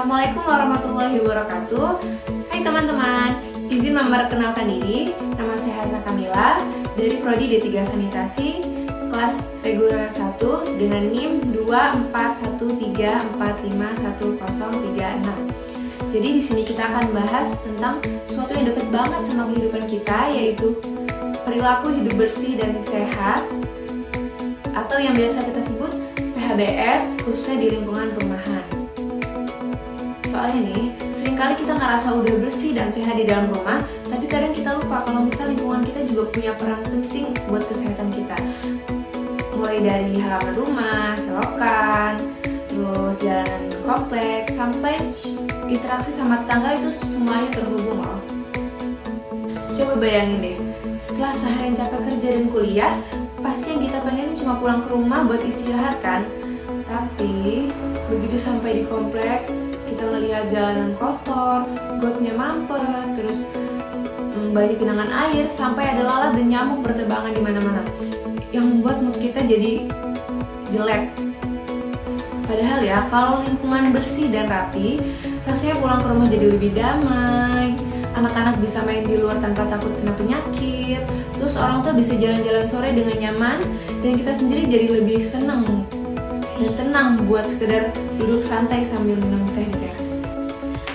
Assalamualaikum warahmatullahi wabarakatuh. Hai teman-teman, izin memperkenalkan diri. Nama saya Hasna Kamila dari Prodi D3 Sanitasi kelas reguler 1 dengan NIM 24134511036. Jadi di sini kita akan bahas tentang sesuatu yang dekat banget sama kehidupan kita, yaitu perilaku hidup bersih dan sehat, atau yang biasa kita sebut PHBS, khususnya di lingkungan perumahan. Soalnya nih, seringkali kita ngerasa udah bersih dan sehat di dalam rumah, tapi kadang kita lupa kalau misalnya lingkungan kita juga punya peran penting buat kesehatan kita. Mulai dari halaman rumah, selokan, terus jalanan kompleks, sampai interaksi sama tetangga, itu semuanya terhubung loh. Coba bayangin deh, setelah seharian capek kerja dan kuliah, pasti yang kita pengen cuma pulang ke rumah buat istirahat kan? Tapi begitu sampai di kompleks, kita ngelihat jalanan kotor, gotnya mampet, terus banyak genangan air, sampai ada lalat dan nyamuk berterbangan di mana-mana, yang membuat mood kita jadi jelek. Padahal ya, kalau lingkungan bersih dan rapi, rasanya pulang ke rumah jadi lebih damai. Anak-anak bisa main di luar tanpa takut kena penyakit. Terus orang tua bisa jalan-jalan sore dengan nyaman, dan kita sendiri jadi lebih senang dan tenang buat sekedar duduk santai sambil minum teh di teras.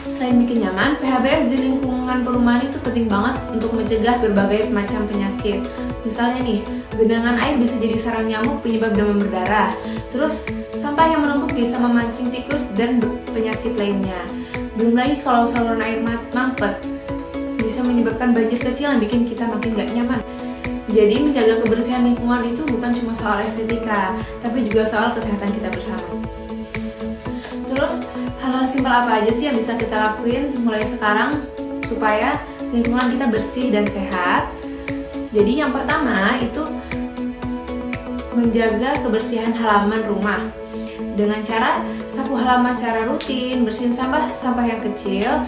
Selain bikin nyaman, PHBS di lingkungan perumahan itu penting banget untuk mencegah berbagai macam penyakit. Misalnya nih, genangan air bisa jadi sarang nyamuk penyebab demam berdarah. Terus, sampah yang menumpuk bisa memancing tikus dan penyakit lainnya. Belum lagi kalau saluran air mampet, bisa menyebabkan banjir kecil yang bikin kita makin gak nyaman. Jadi menjaga kebersihan lingkungan itu bukan cuma soal estetika, tapi juga soal kesehatan kita bersama. Terus, hal-hal simpel apa aja sih yang bisa kita lakuin mulai sekarang supaya lingkungan kita bersih dan sehat? Jadi yang pertama itu menjaga kebersihan halaman rumah dengan cara sapu halaman secara rutin, bersihin sampah yang kecil,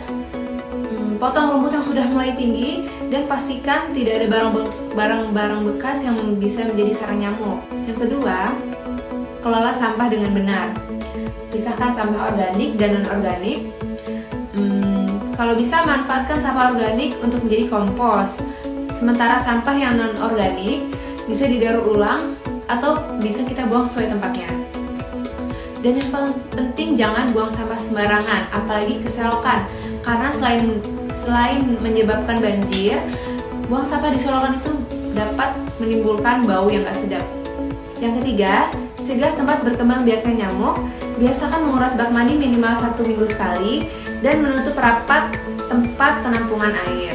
potong rumput yang sudah mulai tinggi, dan pastikan tidak ada barang-barang bekas yang bisa menjadi sarang nyamuk. Yang kedua, kelola sampah dengan benar. Pisahkan sampah organik dan non-organik. Kalau bisa, manfaatkan sampah organik untuk menjadi kompos. Sementara sampah yang non-organik bisa didaur ulang atau bisa kita buang sesuai tempatnya. Dan yang paling penting, jangan buang sampah sembarangan, apalagi ke selokan. Karena selain menyebabkan banjir, buang sampah di selokan itu dapat menimbulkan bau yang gak sedap. Yang ketiga, cegah tempat berkembang biaknya nyamuk. Biasakan menguras bak mandi minimal 1 minggu sekali dan menutup rapat tempat penampungan air.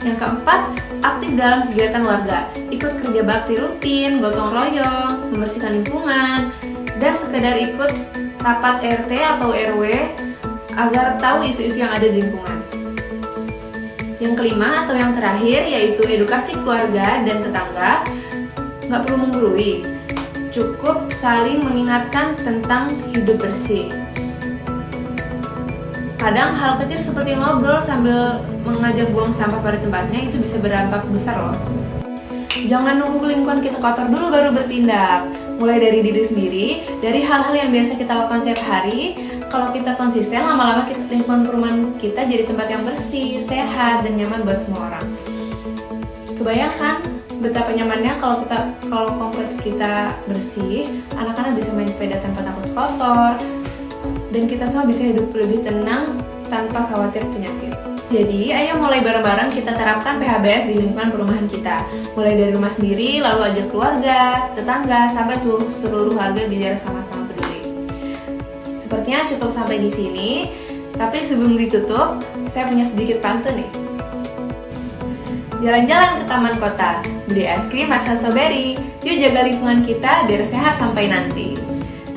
Yang keempat, aktif dalam kegiatan warga. Ikut kerja bakti rutin, gotong royong, membersihkan lingkungan, dan sekedar ikut rapat RT atau RW agar tahu isu-isu yang ada di lingkungan. Yang kelima atau yang terakhir yaitu edukasi keluarga dan tetangga. Nggak perlu menggurui, cukup saling mengingatkan tentang hidup bersih. Kadang hal kecil seperti ngobrol sambil mengajak buang sampah pada tempatnya itu bisa berdampak besar loh. Jangan nunggu lingkungan kita kotor dulu baru bertindak. Mulai dari diri sendiri, dari hal-hal yang biasa kita lakukan setiap hari. Kalau kita konsisten, lama-lama lingkungan perumahan kita jadi tempat yang bersih, sehat, dan nyaman buat semua orang. Kebayangkan betapa nyamannya kalau kompleks kita bersih, anak-anak bisa main sepeda tanpa takut kotor, dan kita semua bisa hidup lebih tenang tanpa khawatir penyakit. Jadi, ayo mulai bareng-bareng kita terapkan PHBS di lingkungan perumahan kita. Mulai dari rumah sendiri, lalu ajak keluarga, tetangga, sampai seluruh warga biar sama-sama peduli. Sepertinya cukup sampai di sini, tapi sebelum ditutup, saya punya sedikit pantun nih. Jalan-jalan ke taman kota, beli es krim rasa strawberry, yuk jaga lingkungan kita biar sehat sampai nanti.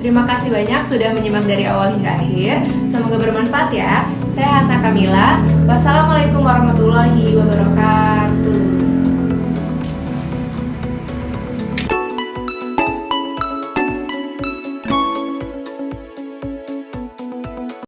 Terima kasih banyak sudah menyimak dari awal hingga akhir, semoga bermanfaat ya. Saya Hasna Kamila, wassalamualaikum warahmatullahi wabarakatuh.